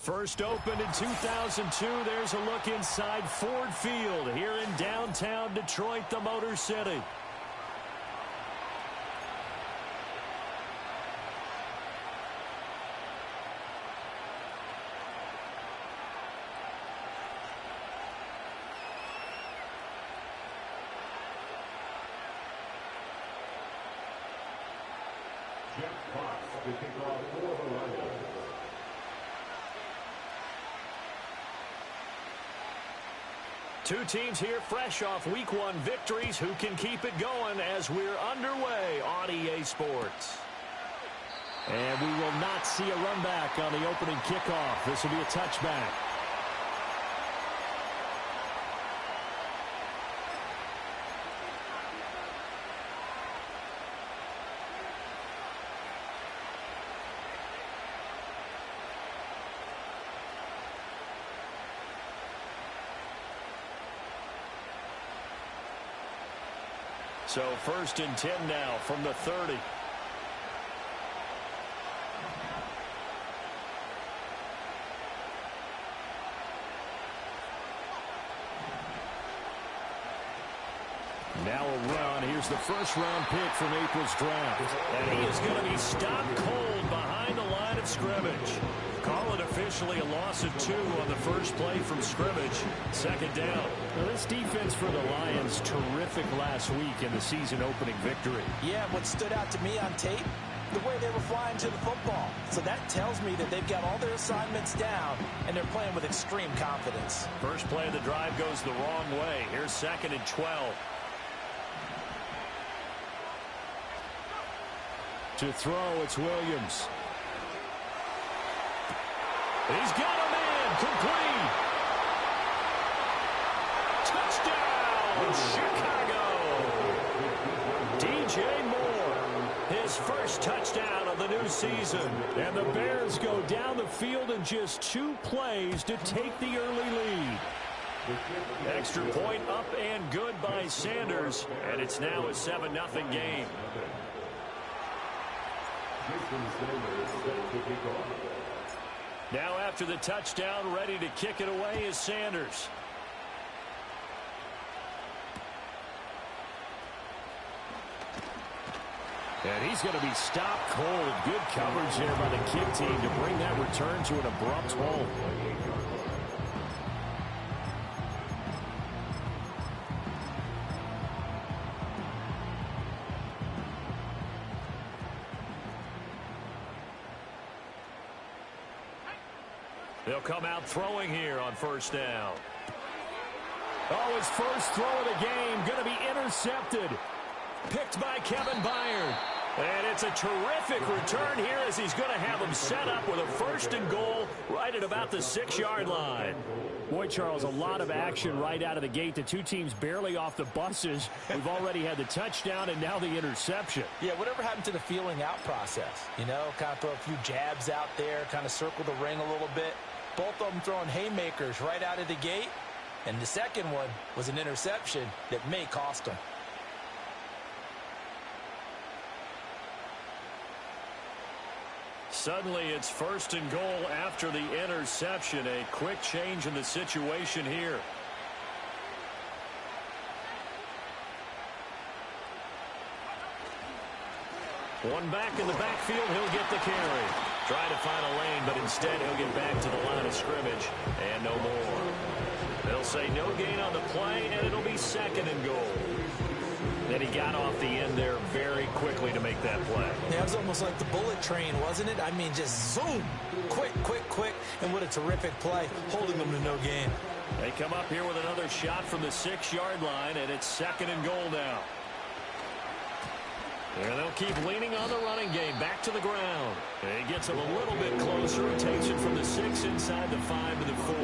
First opened in 2002. There's a look inside Ford Field here in downtown Detroit, the Motor City. Two teams here fresh off Week 1 victories. Who can keep it going as we're underway on EA Sports? And we will not see a run back on the opening kickoff. This will be a touchback. So first and 10 now from the 30. Now a run. Here's the first-round pick from April's draft. And he is going to be stopped cold behind the line of scrimmage. Call it officially a loss of 2 on the first play from scrimmage. Second down. Now this defense for the Lions, terrific last week in the season-opening victory. Yeah, what stood out to me on tape, the way they were flying to the football. So that tells me that they've got all their assignments down, and they're playing with extreme confidence. First play of the drive goes the wrong way. Here's second and 12. To throw, it's Williams. He's got him in. Complete. Touchdown, Chicago. DJ Moore, his first touchdown of the new season. And the Bears go down the field in just 2 plays to take the early lead. Extra point up and good by Sanders. And it's now a 7-0 game. Now after the touchdown, ready to kick it away is Sanders. And he's going to be stopped cold. Good coverage there by the kick team to bring that return to an abrupt halt. They'll come out throwing here on first down. Oh, his first throw of the game going to be intercepted. Picked by Kevin Byard. And it's a terrific return here as he's going to have him set up with a first and goal right at about the 6-yard line. Boy, Charles, a lot of action right out of the gate. The two teams barely off the buses. We've already had the touchdown and now the interception. Yeah, whatever happened to the feeling out process? You know, kind of throw a few jabs out there, kind of circle the ring a little bit. Both of them throwing haymakers right out of the gate. And the second one was an interception that may cost them. Suddenly it's first and goal after the interception. A quick change in the situation here. One back in the backfield, he'll get the carry. Trying to find a lane, but instead he'll get back to the line of scrimmage. And no more. They'll say no gain on the play, and it'll be second and goal. Then he got off the end there very quickly to make that play. Yeah, it was almost like the bullet train, wasn't it? I mean, just zoom. Quick, quick, quick. And what a terrific play, holding them to no gain. They come up here with another shot from the 6-yard line, and it's second and goal now. And they'll keep leaning on the running game. Back to the ground. And he gets him a little bit closer. He takes it from the 6 inside the 5 to the 4.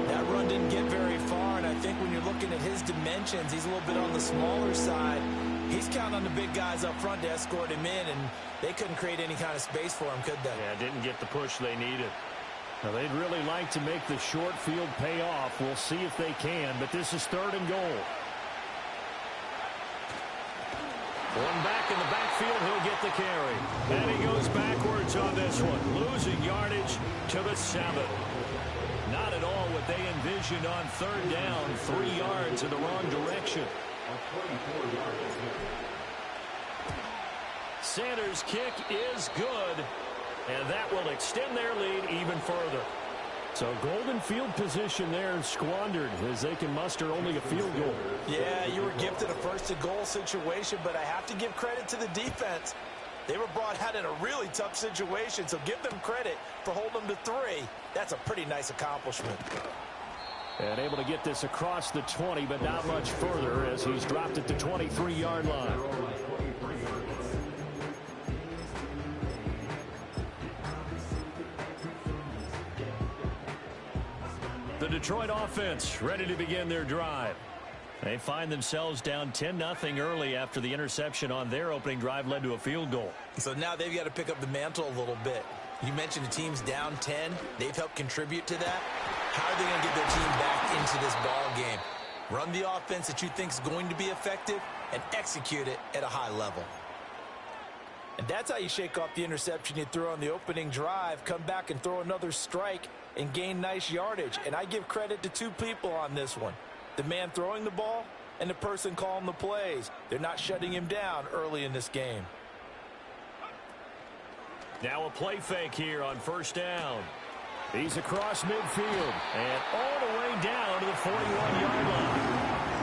That run didn't get very far, and I think when you're looking at his dimensions, he's a little bit on the smaller side. He's counting on the big guys up front to escort him in, and they couldn't create any kind of space for him, could they? Yeah, didn't get the push they needed. Now, they'd really like to make the short field pay off. We'll see if they can, but this is third and goal. One back in the backfield, he'll get the carry. And he goes backwards on this one, losing yardage to the 7. Not at all what they envisioned on third down, 3 yards in the wrong direction. Sanders' kick is good, and that will extend their lead even further. So golden field position there squandered as they can muster only a field goal. Yeah, you were gifted a first-and-goal situation, but I have to give credit to the defense. They were brought out in a really tough situation, so give them credit for holding them to 3. That's a pretty nice accomplishment. And able to get this across the 20, but not much further as he's dropped at the 23-yard line. The Detroit offense ready to begin their drive. They find themselves down 10-0 early after the interception on their opening drive led to a field goal. So now they've got to pick up the mantle a little bit. You mentioned the team's down 10. They've helped contribute to that. How are they going to get their team back into this ball game? Run the offense that you think is going to be effective and execute it at a high level. And that's how you shake off the interception you threw on the opening drive, come back and throw another strike and gain nice yardage. And I give credit to 2 people on this one. The man throwing the ball and the person calling the plays. They're not shutting him down early in this game. Now a play fake here on first down. He's across midfield and all the way down to the 41-yard line.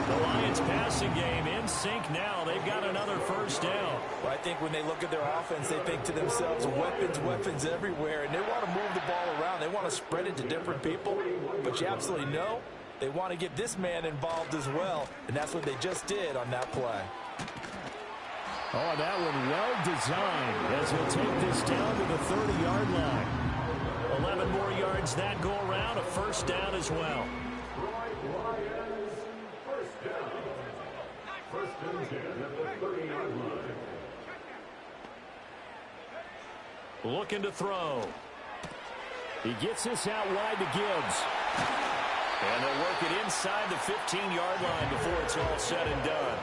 The Lions passing game in sync now. They've got another first down. Well, I think when they look at their offense, they think to themselves, weapons everywhere, and they want to move the ball around. They want to spread it to different people, but you absolutely know they want to get this man involved as well, and that's what they just did on that play. Oh, that one well designed as he'll take this down to the 30-yard line. 11 more yards that go around, a first down as well. Looking to throw. He gets this out wide to Gibbs. And they'll work it inside the 15-yard line before it's all said and done.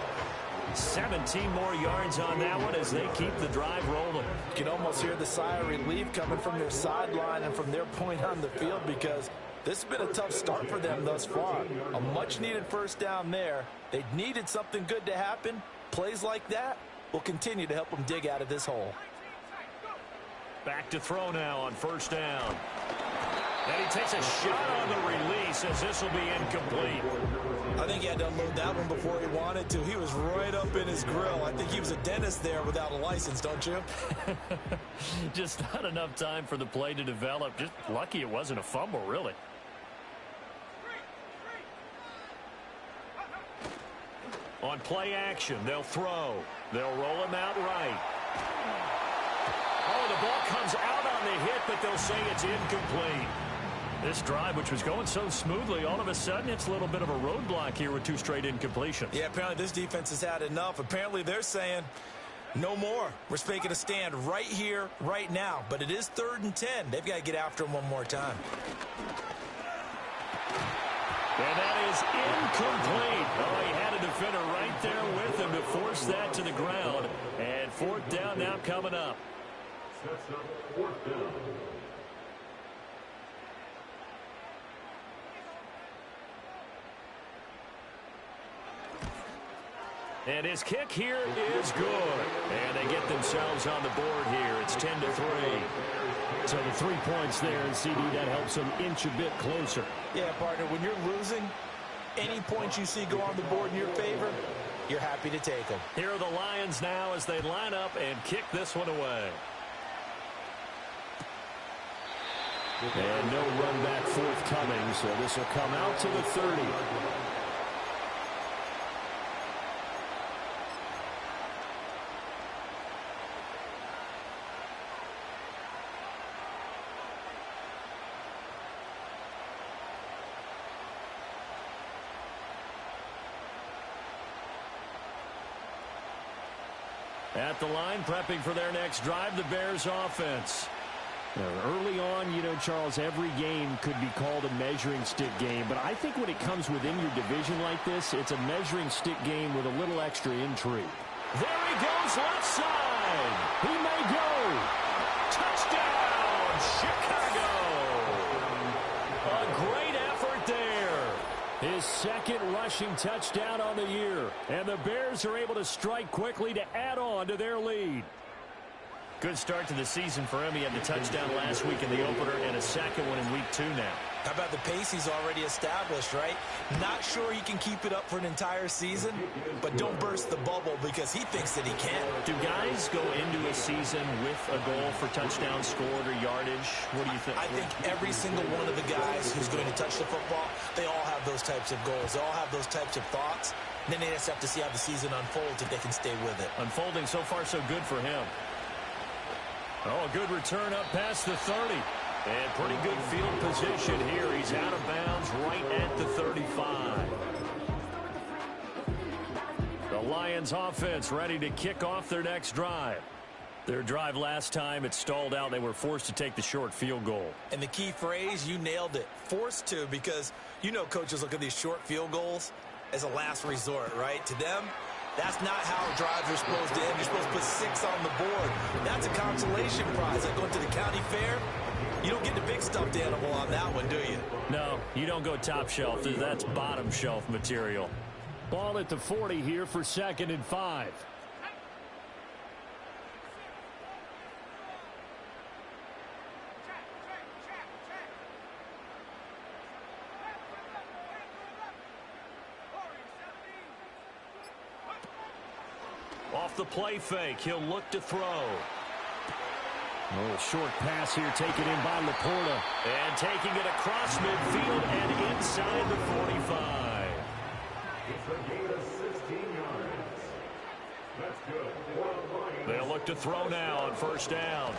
17 more yards on that one as they keep the drive rolling. You can almost hear the sigh of relief coming from their sideline and from their point on the field because this has been a tough start for them thus far. A much-needed first down there. They needed something good to happen. Plays like that will continue to help them dig out of this hole. Back to throw now on first down. And he takes a shot on the release as this will be incomplete. I think he had to unload that one before he wanted to. He was right up in his grill. I think he was a dentist there without a license, don't you? Just not enough time for the play to develop. Just lucky it wasn't a fumble, really. On play action, they'll throw. They'll roll him out right. Oh, the ball comes out on the hit, but they'll say it's incomplete. This drive, which was going so smoothly, all of a sudden it's a little bit of a roadblock here with 2 straight incompletions. Yeah, apparently this defense has had enough. Apparently they're saying no more. We're making a stand right here, right now. But it is 3rd and 10. They've got to get after him one more time. And that is incomplete. Oh, he had a defender right there with him to force that to the ground. And 4th down now coming up. Sets up 4th down. And his kick here is good. And they get themselves on the board here. It's 10-3. So the 3 points there, and CD, that helps them inch a bit closer. Yeah, partner, when you're losing, any points you see go on the board in your favor, you're happy to take them. Here are the Lions now as they line up and kick this one away. And no run back forthcoming, so this will come out to the 30. At the line, prepping for their next drive, the Bears offense. Early on, you know, Charles, every game could be called a measuring stick game. But I think when it comes within your division like this, it's a measuring stick game with a little extra intrigue. There he goes, left side. He may go. Touchdown, Chicago. A great effort there. His second rushing touchdown on the year. And the Bears are able to strike quickly to add on to their lead. Good start to the season for him. He had the touchdown last week in the opener and a second one in week 2 now. How about the pace he's already established, right? Not sure he can keep it up for an entire season, but don't burst the bubble because he thinks that he can. Do guys go into a season with a goal for touchdowns scored or yardage? What do you think? I think every single one of the guys who's going to touch the football, they all have those types of goals. They all have those types of thoughts. And then they just have to see how the season unfolds if they can stay with it. Unfolding so far so good for him. Oh, a good return up past the 30. And pretty good field position here. He's out of bounds right at the 35. The Lions offense ready to kick off their next drive. Their drive last time, it stalled out. They were forced to take the short field goal. And the key phrase, you nailed it, forced to, because you know coaches look at these short field goals as a last resort, right? To them, that's not how drives are supposed to end. You're supposed to put 6 on the board. That's a consolation prize. Like going to the county fair, you don't get the big stuffed animal on that one, do you? No, you don't go top shelf. That's bottom shelf material. Ball at the 40 here for 2nd and 5. Off the play fake, he'll look to throw. A little short pass here taken in by Laporta. And taking it across midfield and inside the 45. It's a gain of 16 yards. That's good. They'll look to throw now on 1st down.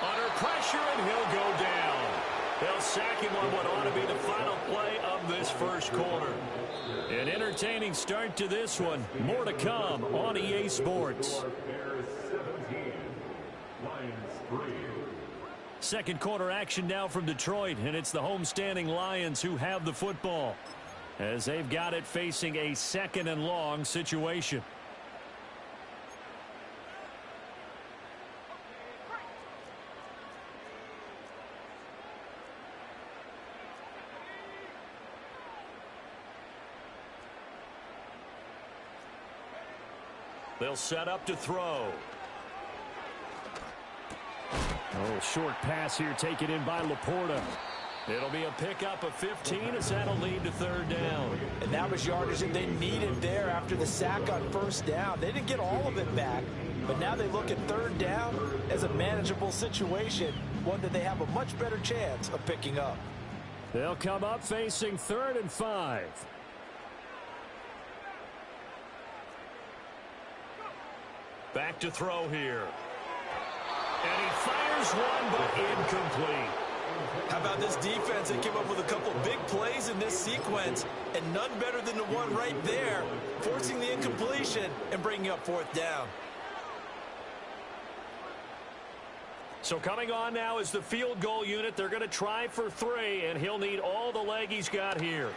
Under pressure, and he'll go down. They'll sack him on what ought to be the final play of this first quarter. An entertaining start to this one. More to come on EA Sports. Second quarter action now from Detroit, and it's the homestanding Lions who have the football as they've got it facing a 2nd and long situation. They'll set up to throw. Oh, short pass here taken in by Laporta. It'll be a pickup of 15 as that'll lead to 3rd down. And that was yardage that they needed there after the sack on 1st down. They didn't get all of it back, but now they look at 3rd down as a manageable situation, one that they have a much better chance of picking up. They'll come up facing 3rd and 5. Back to throw here. And he fires one, but incomplete. How about this defense? They came up with a couple big plays in this sequence, and none better than the one right there, forcing the incompletion and bringing up 4th down. So coming on now is the field goal unit. They're going to try for 3, and he'll need all the leg he's got here.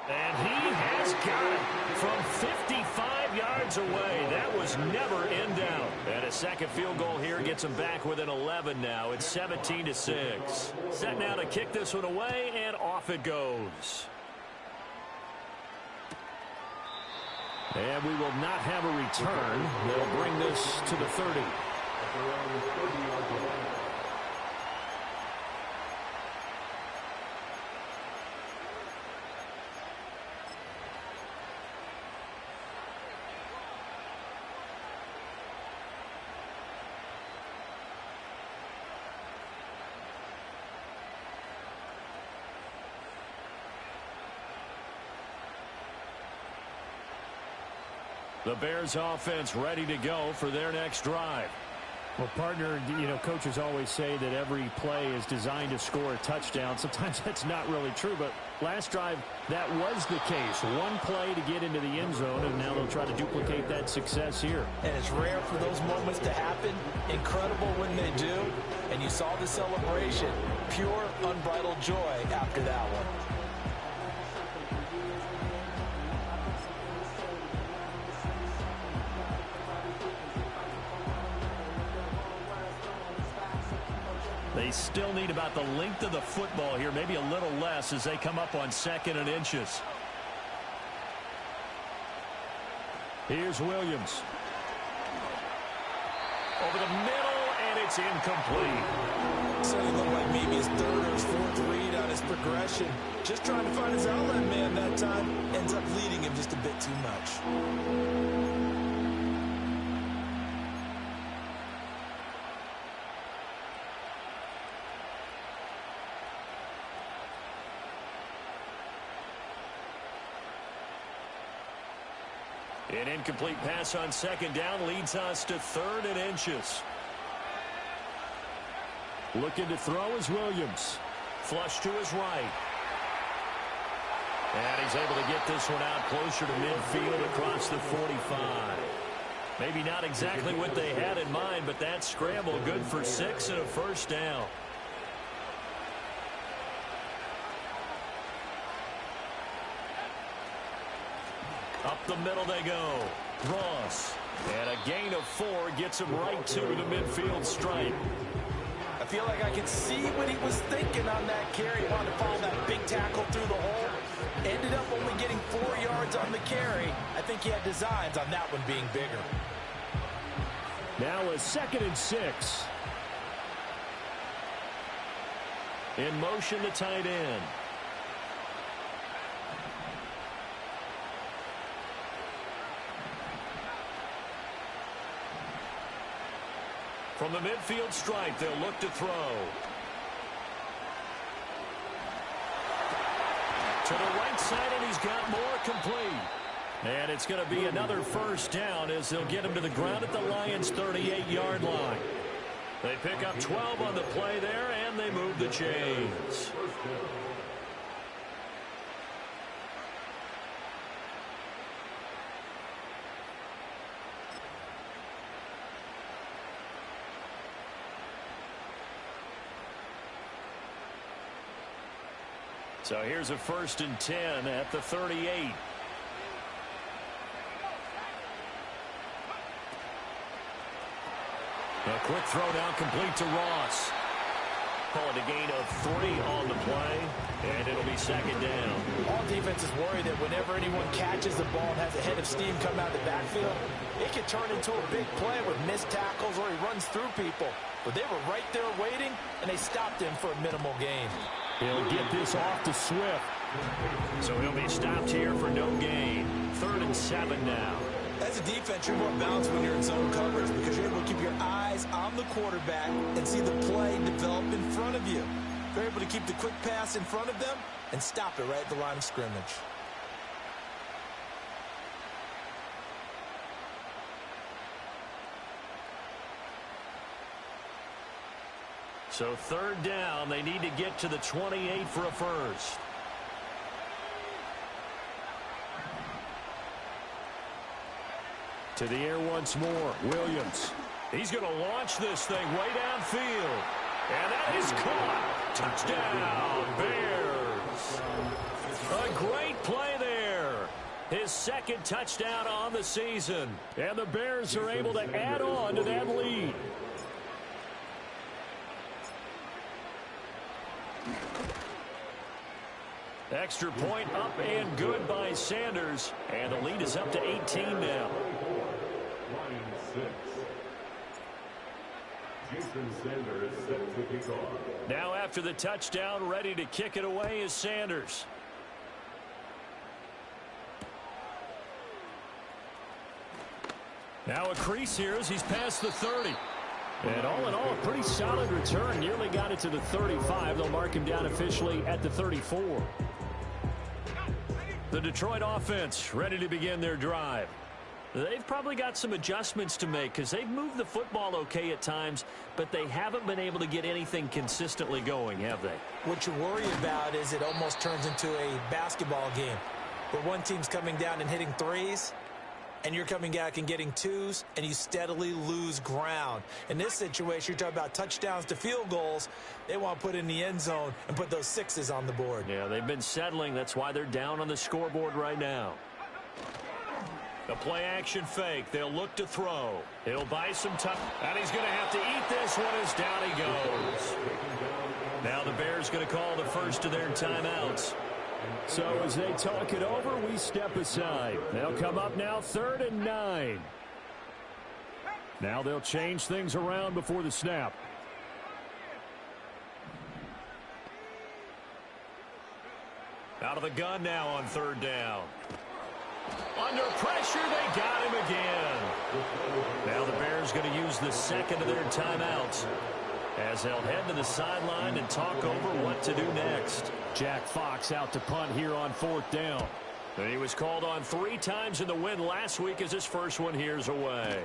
And he has got it from 55 yards away. That was never in doubt. And a second field goal here gets him back within 11 now. It's 17-6. Set now to kick this one away, and off it goes. And we will not have a return. They'll bring this to the 30. The Bears offense ready to go for their next drive. Well, partner, you know, coaches always say that every play is designed to score a touchdown. Sometimes that's not really true, but last drive, that was the case. One play to get into the end zone, and now they'll try to duplicate that success here. And it's rare for those moments to happen. Incredible when they do. And you saw the celebration. Pure, unbridled joy after that one. They still need about the length of the football here, maybe a little less as they come up on 2nd and inches. Here's Williams. Over the middle, and it's incomplete. Certainly looked like maybe his 3rd or his 4th read on his progression. Just trying to find his outlet man that time. Ends up leading him just a bit too much. An incomplete pass on 2nd down leads us to 3rd and inches. Looking to throw is Williams. Flush to his right. And he's able to get this one out closer to midfield across the 45. Maybe not exactly what they had in mind, but that scramble good for 6 and a 1st down. Up the middle they go. Ross. And a gain of 4 gets him right to the midfield stripe. I feel like I can see what he was thinking on that carry. He wanted to follow that big tackle through the hole. Ended up only getting 4 yards on the carry. I think he had designs on that one being bigger. Now a 2nd and 6. In motion, the tight end. From the midfield stripe, they'll look to throw. To the right side, and he's got more, complete. And it's going to be another 1st down as they'll get him to the ground at the Lions' 38-yard line. They pick up 12 on the play there, and they move the chains. So here's a 1st and 10 at the 38. A quick throw down complete to Ross. Call it a gain of 3 on the play, and it'll be 2nd down. All defenses worry that whenever anyone catches the ball and has a head of steam come out of the backfield, it can turn into a big play with missed tackles or he runs through people. But they were right there waiting, and they stopped him for a minimal gain. He'll get this off to Swift. So he'll be stopped here for no gain. 3rd and 7 now. As a defense, you're more balanced when you're in zone coverage because you're able to keep your eyes on the quarterback and see the play develop in front of you. You're able to keep the quick pass in front of them and stop it right at the line of scrimmage. So 3rd down, they need to get to the 28 for a 1st. To the air once more, Williams. He's going to launch this thing way downfield. And that is caught. Touchdown, Bears. A great play there. His 2nd touchdown on the season. And the Bears are able to add on to that lead. Extra point up and good by Sanders. And the lead is up to 18 now. Jason Sanders set to kick off. Now after the touchdown, ready to kick it away is Sanders. Now a crease here as he's past the 30. And all in all, a pretty solid return. Nearly got it to the 35. They'll mark him down officially at the 34. The Detroit offense ready to begin their drive. They've probably got some adjustments to make because they've moved the football okay at times, but they haven't been able to get anything consistently going, have they? What you worry about is it almost turns into a basketball game where one team's coming down and hitting threes, and you're coming back and getting twos, and you steadily lose ground. In this situation, you're talking about touchdowns to field goals. They want to put in the end zone and put those sixes on the board. Yeah, they've been settling. That's why they're down on the scoreboard right now. The play action fake. They'll look to throw. He'll buy some time. And he's going to have to eat this one as down he goes. Now the Bears going to call the first of their timeouts. So as they talk it over, we step aside. They'll come up now 3rd and 9. Now they'll change things around before the snap. Out of the gun now on 3rd down. Under pressure, they got him again. Now the Bears going to use the second of their timeouts as they'll head to the sideline and talk over what to do next. Jack Fox out to punt here on 4th down. And he was called on 3 times in the win last week as his first one here's away.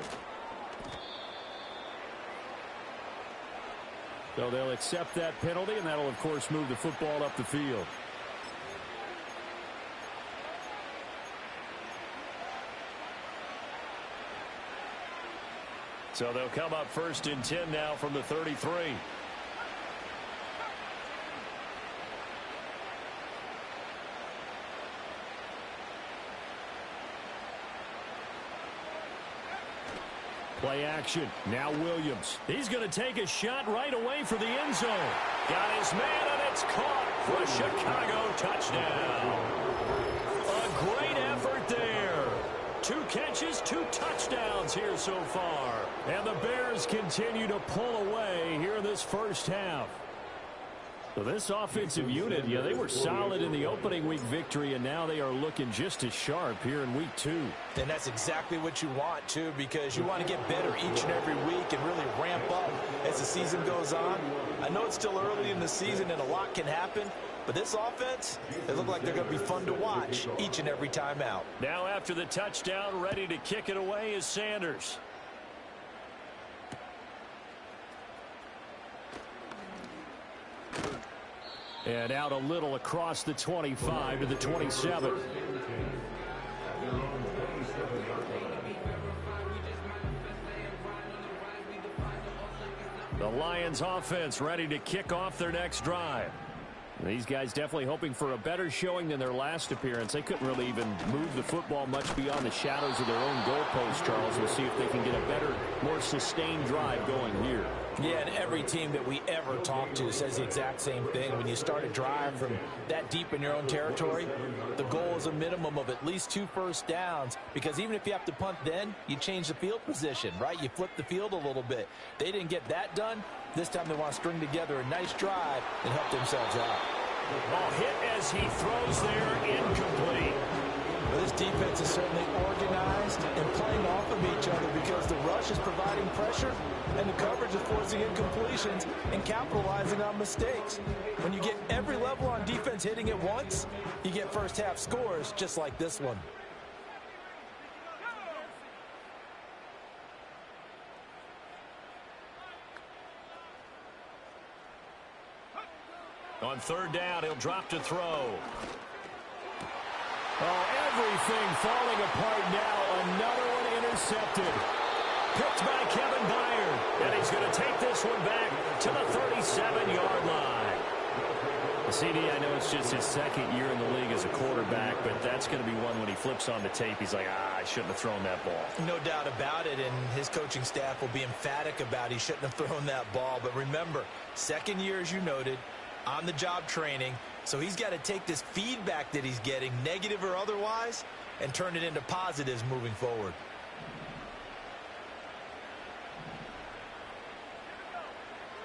So they'll accept that penalty, and that'll, of course, move the football up the field. So they'll come up 1st and 10 now from the 33. Play action. Now Williams. He's going to take a shot right away for the end zone. Got his man, and it's caught for a Chicago touchdown. A great effort there. 2 catches, 2 touchdowns here so far. And the Bears continue to pull away here in this first half. So this offensive unit, yeah, they were solid in the opening week victory, and now they are looking just as sharp here in week 2. And that's exactly what you want, too, because you want to get better each and every week and really ramp up as the season goes on. I know it's still early in the season and a lot can happen, but this offense, they look like they're going to be fun to watch each and every time out. Now after the touchdown, ready to kick it away is Sanders. And out a little across the 25 to the 27. The Lions offense ready to kick off their next drive. These guys definitely hoping for a better showing than their last appearance. They couldn't really even move the football much beyond the shadows of their own goalpost, Charles. We'll see if they can get a better, more sustained drive going here. Yeah, and every team that we ever talk to says the exact same thing. When you start a drive from that deep in your own territory, the goal is a minimum of at least 2 first downs, because even if you have to punt then, you change the field position, right? You flip the field a little bit. They didn't get that done. This time they want to string together a nice drive and help themselves out. Ball hit as he throws there, incomplete. Well, this defense is certainly organized and playing off of each other because the rush is providing pressure and the coverage is forcing incompletions and capitalizing on mistakes. When you get every level on defense hitting at once, you get first half scores just like this one. On 3rd down, he'll drop to throw. Oh, everything falling apart now. Another one intercepted. Picked by Kevin Byard. And he's going to take this one back to the 37-yard line. The CD, I know it's just his 2nd year in the league as a quarterback, but that's going to be one when he flips on the tape. He's like, I shouldn't have thrown that ball. No doubt about it, and his coaching staff will be emphatic about he shouldn't have thrown that ball. But remember, 2nd year, as you noted, on-the-job training, so he's got to take this feedback that he's getting, negative or otherwise, and turn it into positives moving forward.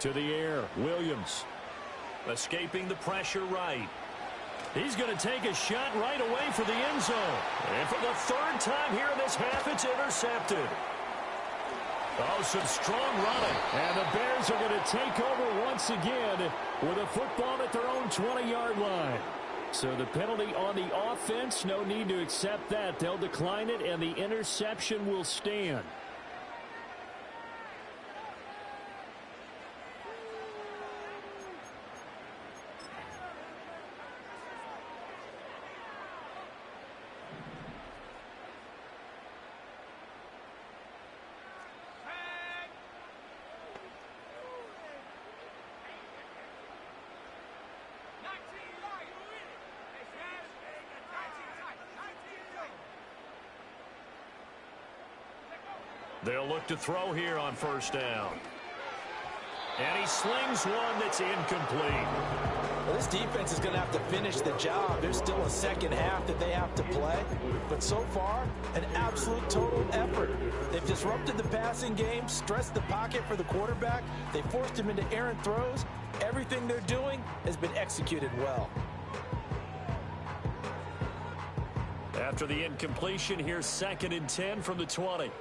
To the air, Williams. Escaping the pressure right. He's going to take a shot right away for the end zone. And for the 3rd time here in this half, it's intercepted. Oh, some strong running. And the Bears are going to take over once again with a football at their own 20-yard line. So the penalty on the offense, no need to accept that. They'll decline it, and the interception will stand. They'll look to throw here on first down. And he slings one that's incomplete. Well, this defense is going to have to finish the job. There's still a second half that they have to play. But so far, an absolute total effort. They've disrupted the passing game, stressed the pocket for the quarterback. They forced him into errant throws. Everything they're doing has been executed well. After the incompletion, here's 2nd and 10 from the 20.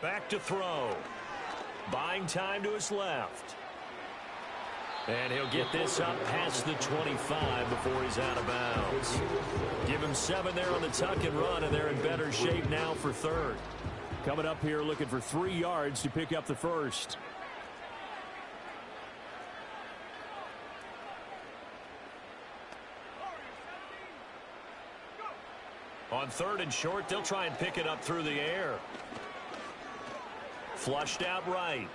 Back to throw. Buying time to his left. And he'll get this up past the 25 before he's out of bounds. Give him 7 there on the tuck and run, and they're in better shape now for 3rd. Coming up here looking for 3 yards to pick up the first. On 3rd and short, they'll try and pick it up through the air. Flushed out right.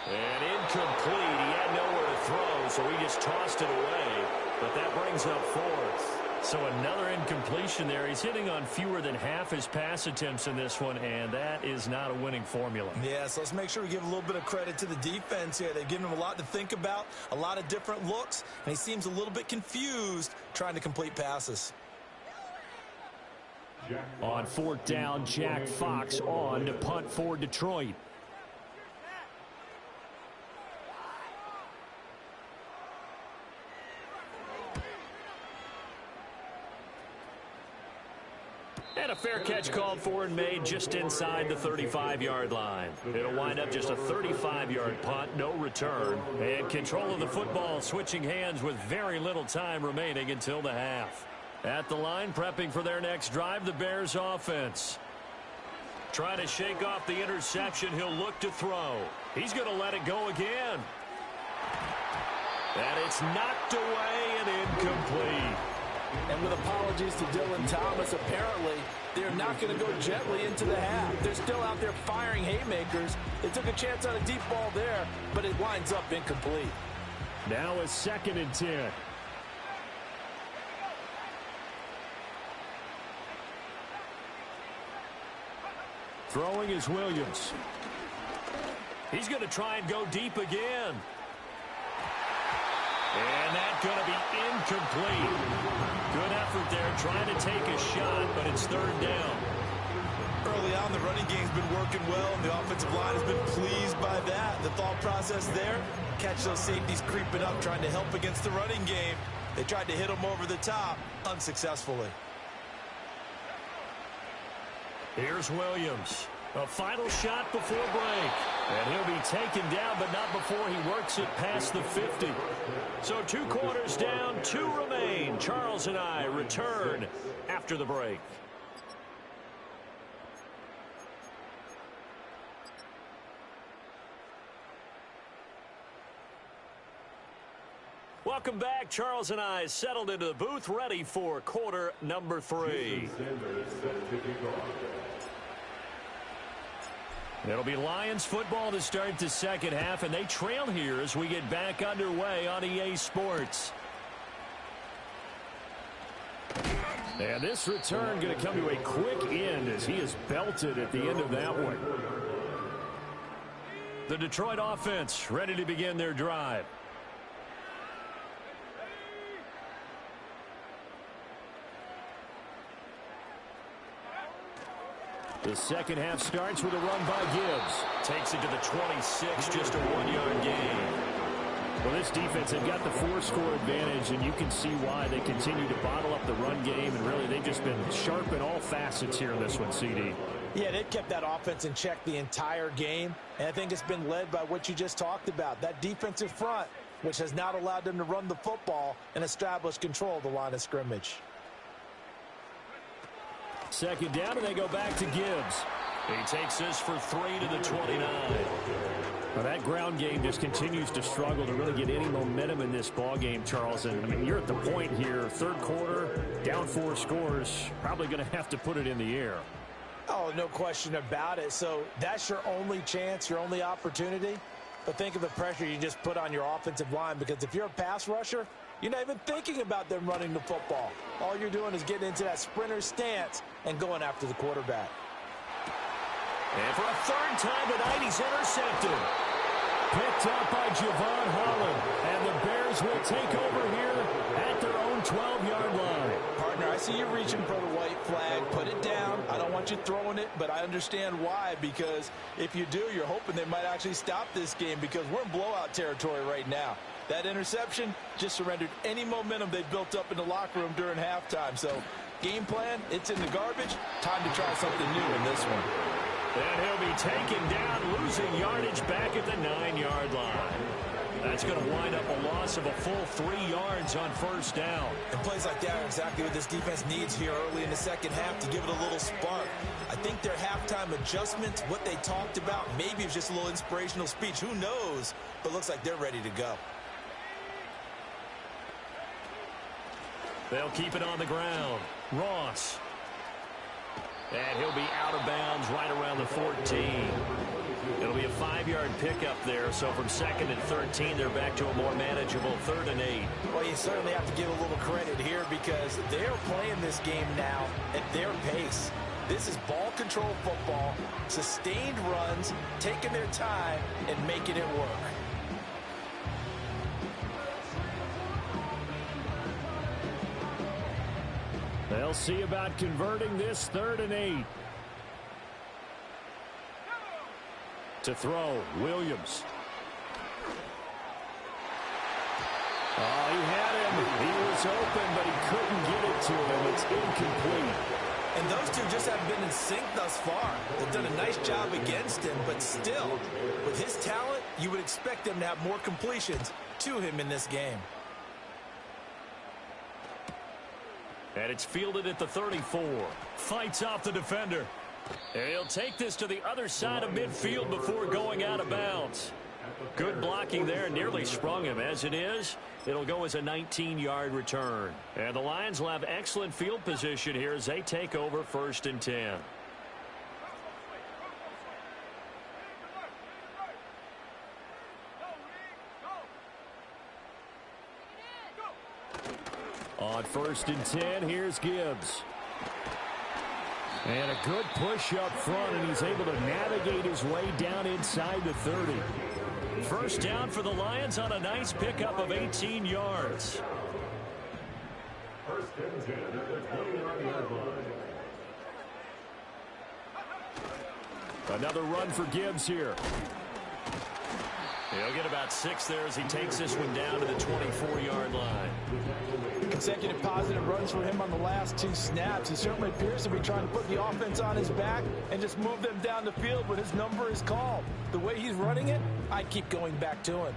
And incomplete. He had nowhere to throw, so he just tossed it away. But that brings up 4th. So another incompletion there. He's hitting on fewer than half his pass attempts in this one, and that is not a winning formula. Yeah, so let's make sure we give a little bit of credit to the defense here. They've given him a lot to think about, a lot of different looks, and he seems a little bit confused trying to complete passes. On 4th down, Jack Fox on to punt for Detroit. And a fair catch called for and made just inside the 35-yard line. It'll wind up just a 35-yard punt, no return. And control of the football switching hands with very little time remaining until the half. At the line, prepping for their next drive, the Bears offense. Trying to shake off the interception, he'll look to throw. He's going to let it go again. And it's knocked away and incomplete. And with apologies to Dylan Thomas, apparently they're not going to go gently into the half. They're still out there firing haymakers. They took a chance on a deep ball there, but it winds up incomplete. Now a 2nd and 10. Throwing is Williams. He's going to try and go deep again. And that's going to be incomplete. Good effort there, trying to take a shot, but it's 3rd down. Early on, the running game's been working well, and the offensive line has been pleased by that. The thought process there, catch those safeties creeping up, trying to help against the running game. They tried to hit them over the top, unsuccessfully. Here's Williams. A final shot before break. And he'll be taken down, but not before he works it past the 50. So 2 quarters down, 2 remain. Charles and I return after the break. Welcome back. Charles and I settled into the booth, ready for quarter number 3. It'll be Lions football to start the second half, and they trail here as we get back underway on EA Sports. And this return going to come to a quick end as he is belted at the end of that one. The Detroit offense ready to begin their drive. The second half starts with a run by Gibbs. Takes it to the 26, just a 1-yard gain. Well, this defense, they've got the 4-score advantage, and you can see why they continue to bottle up the run game, and really they've just been sharp in all facets here in this one, CD. Yeah, they've kept that offense in check the entire game, and I think it's been led by what you just talked about, that defensive front, which has not allowed them to run the football and establish control of the line of scrimmage. Second down, and they go back to Gibbs. He takes this for 3 to the 29. Well, that ground game just continues to struggle to really get any momentum in this ball game, Charles. And I mean, you're at the point here, 3rd quarter, down 4 scores, probably going to have to put it in the air. Oh, no question about it. So that's your only chance, your only opportunity. But think of the pressure you just put on your offensive line, because if you're a pass rusher, you're not even thinking about them running the football. All you're doing is getting into that sprinter stance and going after the quarterback. And for a third time tonight, he's intercepted. Picked up by Javon Holland. And the Bears will take over here at their own 12-yard line. Partner, I see you reaching for the white flag. Put it down. I don't want you throwing it, but I understand why. Because if you do, you're hoping they might actually stop this game, because we're in blowout territory right now. That interception just surrendered any momentum they built up in the locker room during halftime. So game plan, it's in the garbage. Time to try something new in this one. And he'll be taken down, losing yardage back at the 9-yard line. That's going to wind up a loss of a full 3 yards on first down. And plays like that are exactly what this defense needs here early in the second half to give it a little spark. I think their halftime adjustments, what they talked about, maybe it's just a little inspirational speech. Who knows? But looks like they're ready to go. They'll keep it on the ground. Ross. And he'll be out of bounds right around the 14. It'll be a 5-yard pickup there. So from 2nd and 13, they're back to a more manageable 3rd and 8. Well, you certainly have to give a little credit here, because they're playing this game now at their pace. This is ball control football, sustained runs, taking their time and making it work. They'll see about converting this 3rd and 8. To throw, Williams. Oh, he had him. He was open, but he couldn't get it to him. It's incomplete. And those two just haven't been in sync thus far. They've done a nice job against him, but still, with his talent, you would expect them to have more completions to him in this game. And it's fielded at the 34. Fights off the defender. And he'll take this to the other side of midfield before going out of bounds. Good blocking there. Nearly sprung him. As it is, it'll go as a 19-yard return. And the Lions will have excellent field position here as they take over 1st and 10. On 1st and 10, here's Gibbs. And a good push up front, and he's able to navigate his way down inside the 30. First down for the Lions on a nice pickup of 18 yards. 1st and 10 at the 20-yard line. Another run for Gibbs here. He'll get about 6 there as he takes this one down to the 24-yard line. Consecutive positive runs for him on the last 2 snaps. He certainly appears to be trying to put the offense on his back and just move them down the field when his number is called. The way he's running it, I keep going back to him.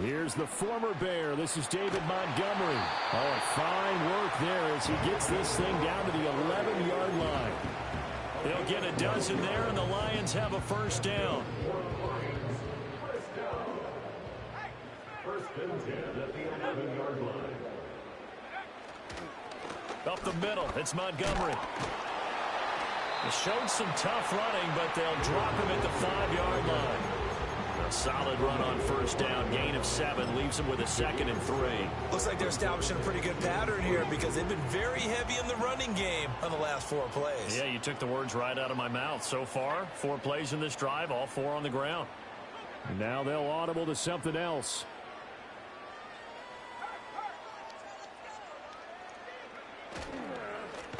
Here's the former Bear. This is David Montgomery. Oh, fine work there as he gets this thing down to the 11-yard line. They'll get a dozen there, and the Lions have a first down. 1st and 10 at the 11-yard line. Up the middle, it's Montgomery. They showed some tough running, but they'll drop him at the 5-yard line. A solid run on first down. Gain of 7 leaves them with a 2nd and 3. Looks like they're establishing a pretty good pattern here, because they've been very heavy in the running game on the last 4 plays. Yeah, you took the words right out of my mouth. So far, 4 plays in this drive, all 4 on the ground. And now they'll audible to something else.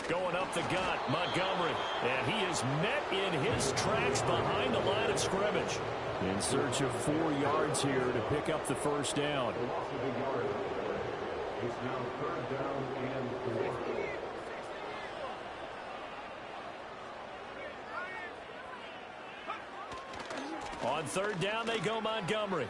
Going up the gut, Montgomery. And he is met in his tracks behind the line of scrimmage. In search of 4 yards here to pick up the first down. It's now 3rd down and 4. On 3rd down, they go Montgomery.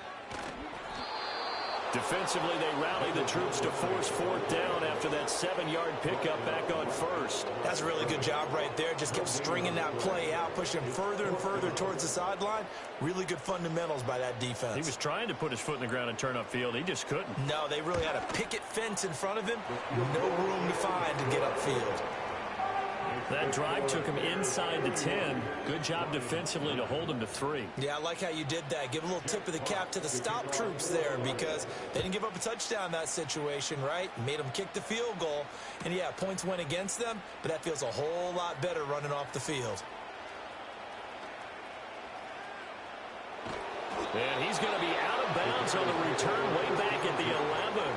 Defensively, they rally the troops to force fourth down after that 7-yard pickup back on first. That's a really good job right there. Just kept stringing that play out, pushing him further and further towards the sideline. Really good fundamentals by that defense. He was trying to put his foot in the ground and turn upfield. He just couldn't. No, they really had a picket fence in front of him. No room to find to get upfield. That drive took him inside the 10. Good job defensively to hold him to 3. Yeah, I like how you did that. Give a little tip of the cap to the stop troops there because they didn't give up a touchdown in that situation, right? Made them kick the field goal. And, yeah, points went against them, but that feels a whole lot better running off the field. And he's going to be out of bounds on the return way back at the 11.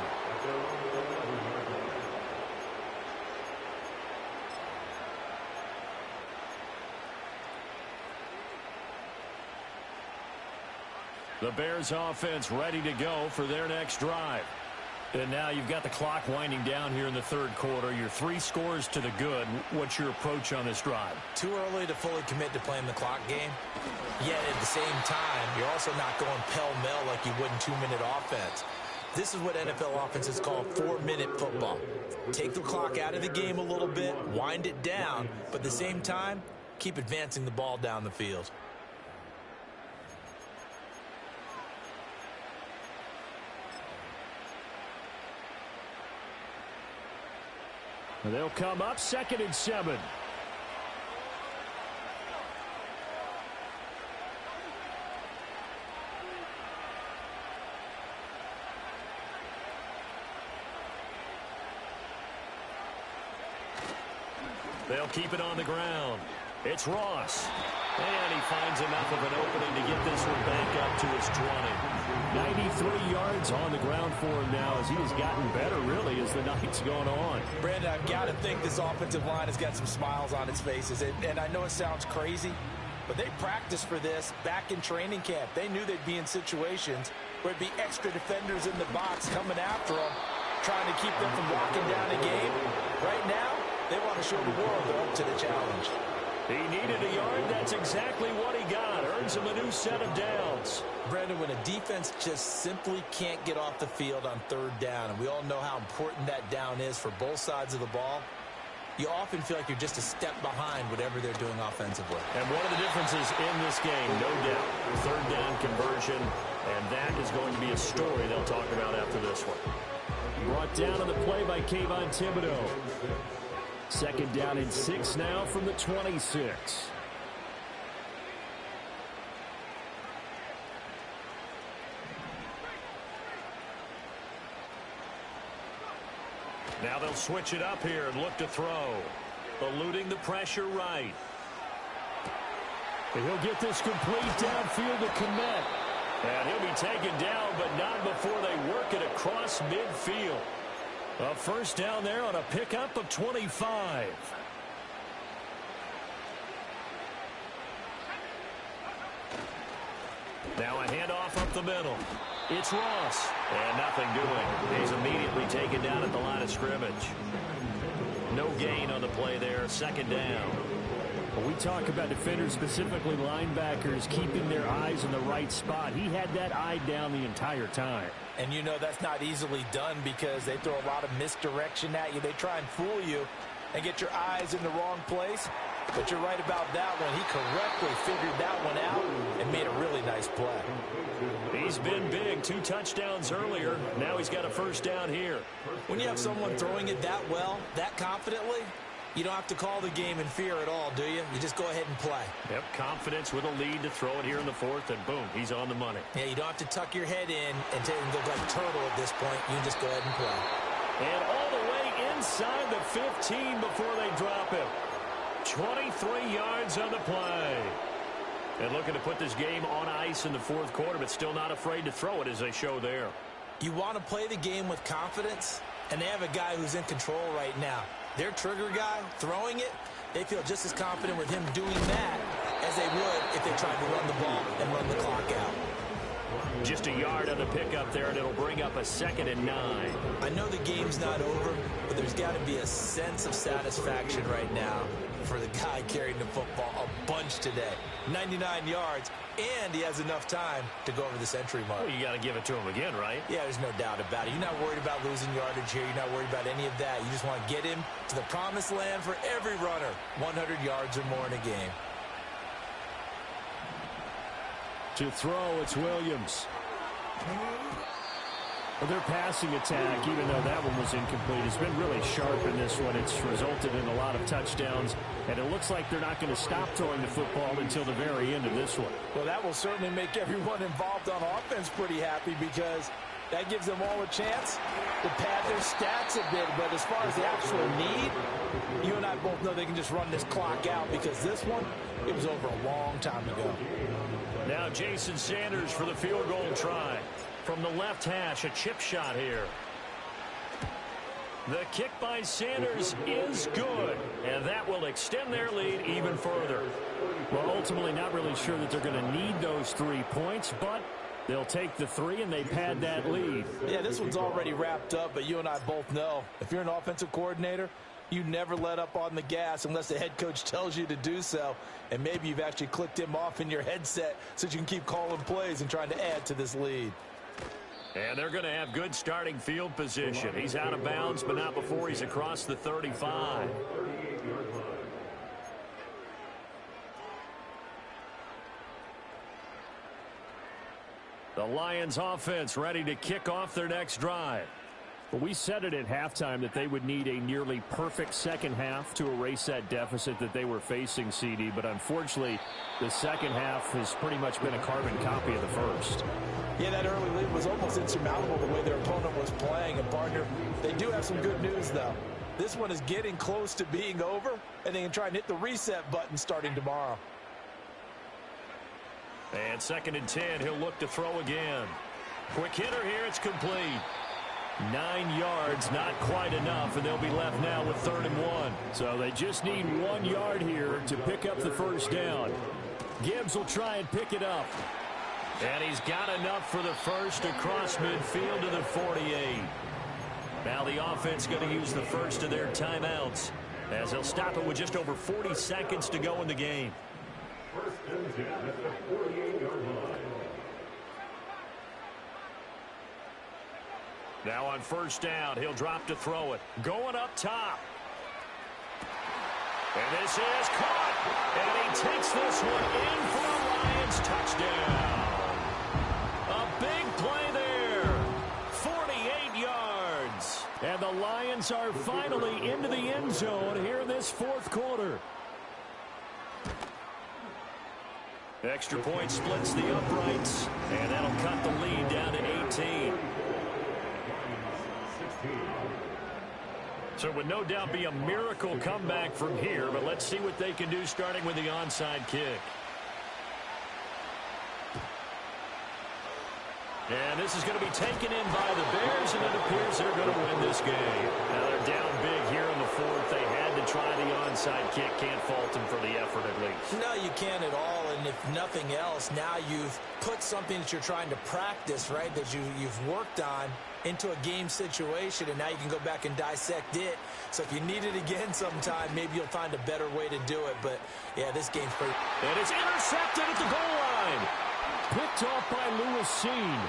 The Bears offense ready to go for their next drive. And now you've got the clock winding down here in the third quarter. You're 3 scores to the good. What's your approach on this drive? Too early to fully commit to playing the clock game. Yet at the same time, you're also not going pell-mell like you would in 2-minute offense. This is what NFL offenses call 4-minute football. Take the clock out of the game a little bit, wind it down, but at the same time, keep advancing the ball down the field. They'll come up 2nd and 7. They'll keep it on the ground. It's Ross. And he finds enough of an opening to get this one back up to his 20. 93 yards on the ground for him now as he has gotten better, really, as the night's gone on. Brandon, I've got to think this offensive line has got some smiles on its faces. And I know it sounds crazy, but they practiced for this back in training camp. They knew they'd be in situations where it'd be extra defenders in the box coming after them, trying to keep them from locking down a game. Right now, they want to show the world they're up to the challenge. He needed a yard. That's exactly what he got. Earns him a new set of downs. Brandon, when a defense just simply can't get off the field on 3rd down, and we all know how important that down is for both sides of the ball, you often feel like you're just a step behind whatever they're doing offensively. And one of the differences in this game, no doubt, 3rd down conversion, and that is going to be a story they'll talk about after this one. Brought down on the play by Kayvon Thibodeau. 2nd down and 6 now from the 26. Now they'll switch it up here and look to throw. Eluding the pressure right. And he'll get this complete downfield to Kmet. And he'll be taken down, but not before they work it across midfield. A first down there on a pickup of 25. Now a handoff up the middle. It's Ross. And nothing doing. He's immediately taken down at the line of scrimmage. No gain on the play there. 2nd down. When we talk about defenders, specifically linebackers, keeping their eyes in the right spot, he had that eye down the entire time. And you know that's not easily done because they throw a lot of misdirection at you. They try and fool you and get your eyes in the wrong place. But you're right about that one. He correctly figured that one out and made a really nice play. He's been big. 2 touchdowns earlier. Now he's got a first down here. When you have someone throwing it that well, that confidently, you don't have to call the game in fear at all, do you? You just go ahead and play. Yep, confidence with a lead to throw it here in the 4th, and boom, he's on the money. Yeah, you don't have to tuck your head in and look like turtle at this point. You can just go ahead and play. And all the way inside the 15 before they drop him. 23 yards on the play. And looking to put this game on ice in the 4th quarter, but still not afraid to throw it as they show there. You want to play the game with confidence, and they have a guy who's in control right now. Their trigger guy throwing it, they feel just as confident with him doing that as they would if they tried to run the ball and run the clock out. Just a yard on the pickup there, and it'll bring up a 2nd and 9. I know the game's not over, but there's got to be a sense of satisfaction right now for the guy carrying the football a bunch today. 99 yards, and he has enough time to go over the century mark. Well, you got to give it to him again, right? Yeah, there's no doubt about it. You're not worried about losing yardage here. You're not worried about any of that. You just want to get him to the promised land for every runner. 100 yards or more in a game. To throw, it's Williams. Well, their passing attack, even though that one was incomplete, has been really sharp in this one. It's resulted in a lot of touchdowns, and it looks like they're not going to stop throwing the football until the very end of this one. Well, that will certainly make everyone involved on offense pretty happy because that gives them all a chance to pad their stats a bit. But as far as the actual need, you and I both know they can just run this clock out because this one, it was over a long time ago. Now Jason Sanders for the field goal try. From the left hash, a chip shot here. The kick by Sanders is good, and that will extend their lead even further. Well, ultimately not really sure that they're going to need those 3 points, but they'll take the 3 and they pad that lead. Yeah, this one's already wrapped up, but you and I both know if you're an offensive coordinator, you never let up on the gas unless the head coach tells you to do so. And maybe you've actually clicked him off in your headset so you can keep calling plays and trying to add to this lead. And they're going to have good starting field position. He's out of bounds, but not before he's across the 35. The Lions offense ready to kick off their next drive. But we said it at halftime that they would need a nearly perfect second half to erase that deficit that they were facing, CD. But unfortunately, the second half has pretty much been a carbon copy of the first. Yeah, that early lead was almost insurmountable the way their opponent was playing. And, partner, they do have some good news, though. This one is getting close to being over, and they can try and hit the reset button starting tomorrow. And 2nd and 10, he'll look to throw again. Quick hitter here, it's complete. 9 yards, not quite enough, and they'll be left now with 3rd and 1. So they just need 1 yard here to pick up the first down. Gibbs will try and pick it up. And he's got enough for the first across midfield to the 48. Now the offense going to use the first of their timeouts as they'll stop it with just over 40 seconds to go in the game. 1st and 10 at the 48-yard line. Now on 1st down, he'll drop to throw it. Going up top. And this is caught. And he takes this one in for a Lions touchdown. A big play there. 48 yards. And the Lions are finally into the end zone here in this 4th quarter. Extra point splits the uprights. And that'll cut the lead down to 18. So it would no doubt be a miracle comeback from here, but let's see what they can do starting with the onside kick. And this is going to be taken in by the Bears, and it appears they're going to win this game. Now they're down big here in the 4th. They had to try the onside kick. Can't fault them for the effort at least. No, you can't at all, and if nothing else, now you've put something that you're trying to practice, right, that you've worked on into a game situation, and now you can go back and dissect it. So if you need it again sometime, maybe you'll find a better way to do it. But, yeah, this game's pretty... And it's intercepted at the goal line. Picked off by Lewis Seen.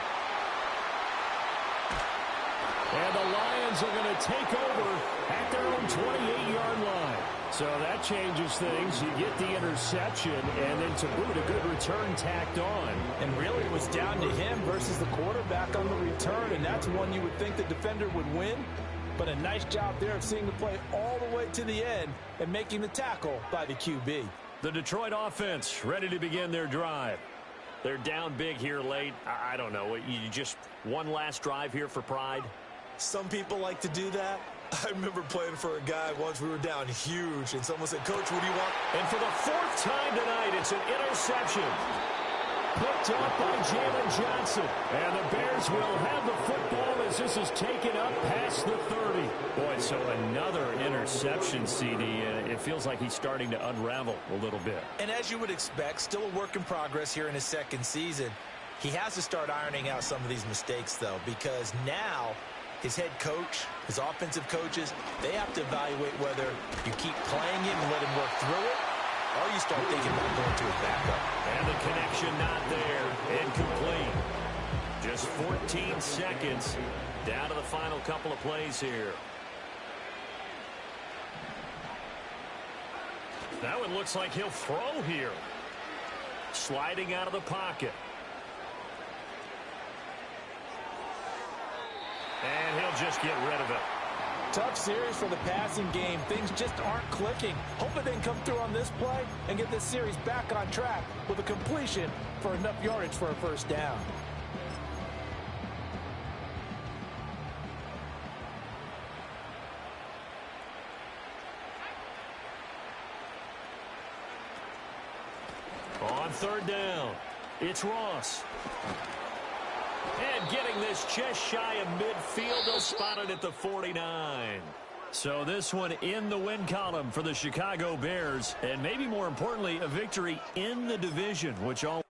And the Lions are going to take over at their own 28-yard line. So that changes things. You get the interception, and then to boot, a good return tacked on. And really, it was down to him versus the quarterback on the return, and that's one you would think the defender would win. But a nice job there of seeing the play all the way to the end and making the tackle by the QB. The Detroit offense ready to begin their drive. They're down big here late. I don't know. You just one last drive here for pride? Some people like to do that. I remember playing for a guy once. We were down huge, and someone said, "Coach, what do you want?" And for the 4th time tonight, it's an interception. Picked up by Jalen Johnson. And the Bears will have the football as this is taken up past the 30. Boy, so another interception, CD. And it feels like he's starting to unravel a little bit. And as you would expect, still a work in progress here in his 2nd season. He has to start ironing out some of these mistakes, though, because now his head coach, his offensive coaches, they have to evaluate whether you keep playing him and let him work through it, or you start thinking about going to his backup. And the connection not there. Incomplete. Just 14 seconds down to the final couple of plays here. That one looks like he'll throw here. Sliding out of the pocket. And he'll just get rid of it. Tough series for the passing game. Things just aren't clicking. Hopefully they can come through on this play and get this series back on track with a completion for enough yardage for a first down. On third down, it's Ross. And getting this just shy of midfield, they'll spot it at the 49. So this one in the win column for the Chicago Bears. And maybe more importantly, a victory in the division, which all